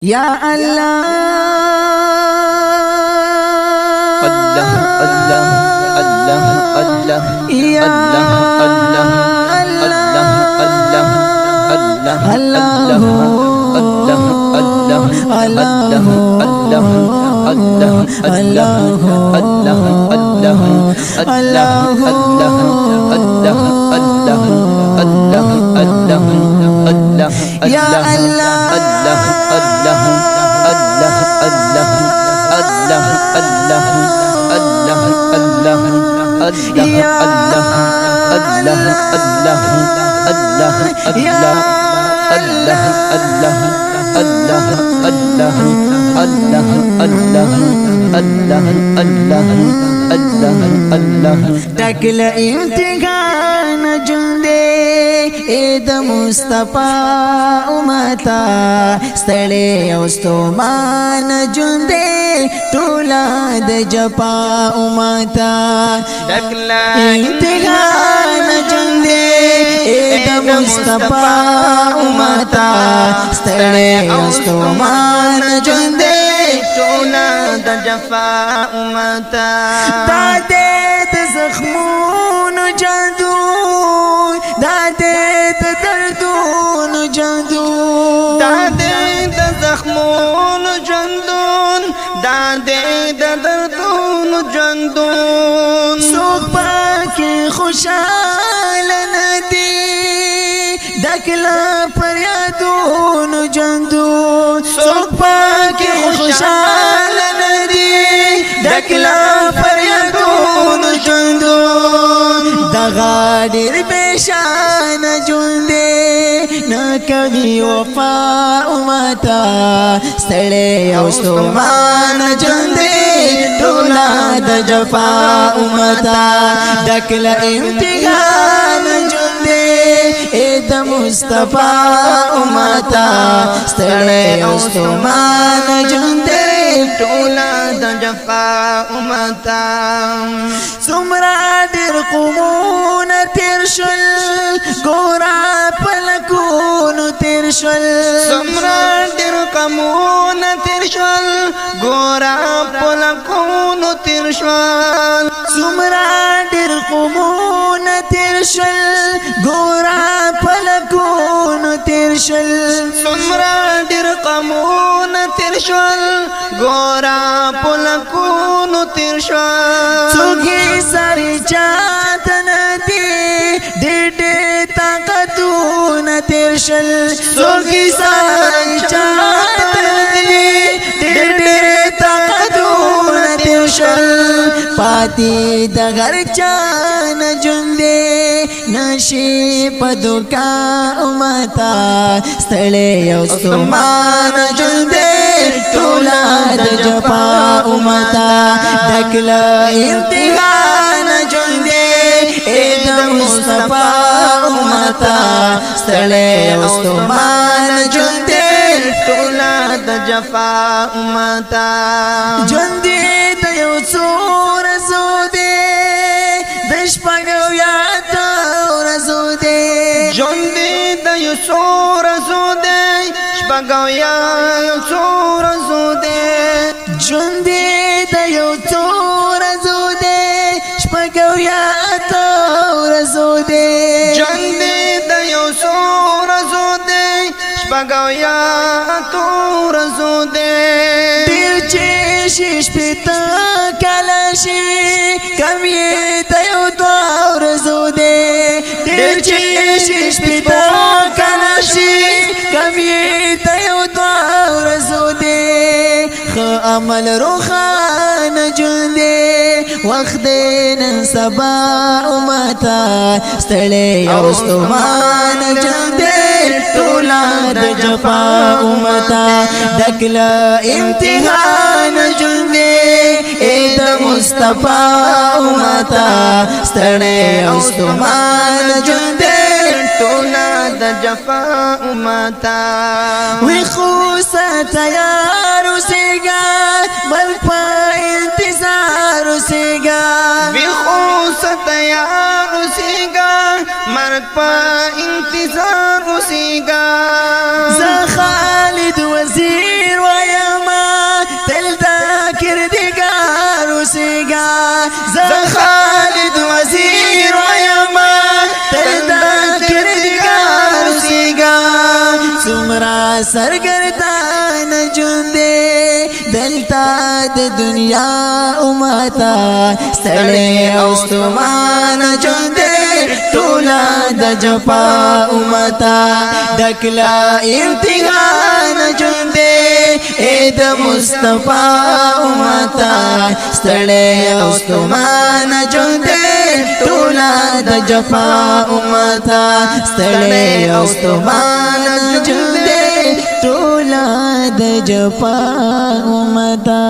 یا اللہ اللہ اللہ اللہ اللہ یا اللہ اللہ اللہ اللہ اللہ اللہ اللہ اللہ اللہ یا اللہ ٹکل امتحان جندے اید مصطفیٰ امتا ستڑے اوستومان جندے تولاد جپا امتا ٹکل امتحان جندے اید مصطفیٰ امتا ستڑے اوستومان جندے تولاد جپا امتا دادت زخمون جادون دادت دردون جادون دادت زخمون جندون دادت دردون جندون سوک پاکی خوشحال ندی دکلا پریادون جندون سوک پاکی خوشحال ندی دکلا پریادون جندون دغا دیر بیشان جندے نکوی وفا امتا ستڑے اوستومان جندے تولاد جفا امتا دکل امتحان جندے اید مصطفیٰ امتا ستڑے اوستومان جندے تولاد جفا امتا سمرا دیر قمون ترشل گورا پلکون ترشل سمرا دیر قمون ترشل گورا پلکون ترشل سمرا دیر قمون ترشل گورا پلکون ترشل سمرا دیر قمون ترشل گورا پلکون ترشل سوگی ساری چاہت ندی ڈیڈی طاقتون ترشل سوگی ساری چاہت ندی ڈیڈی طاقتون ترشل پاتی دغر چان جندے نشی پدوکا امتا ستڑے اوستومان جندے تولاد جپا امتا دکل امتحان جندے اید مصطفیٰ امتا ستڑے اوستومان جندے تولاد جفا امتا جندے دیو سور زودے دشپگو یاتا رزودے جندے دیو سور زودے شپگو یا سور زودے جندے دیو سور زودے شپگو یاتا رزودے جندے دیو سور زودے شپگو یا تور زودے دیر چیشش پیتا کلاشی کمی دیو دوار زودے دیر چیشش پیتا کلاشی کمی دیو دوار زودے خ عمل روخان جندے وقت نن سبا امتا ستڑے اوستومان جندے تولاد جپا امتا دکل امتحان جندے اید مصطفیٰ امتا ستڑے اوستومان جندے تولاد جفا امتا وی خوصت یار سیگا ملک پا انتظار سیگا وی خوصت یار سیگا مرد پا انتظار سیگا ز خالد وزیر سمرا سرگردان جوندے دلتا د دنیا امتا ستړی او ستومان جوندے ټولا د جفا امتا دکلا امتحان جوندے اے د مصطفی امتا ستړی او ستومان جوندے ټولا د جفا امتا ستړی او ستومان جوندے ټولا د جفا امتا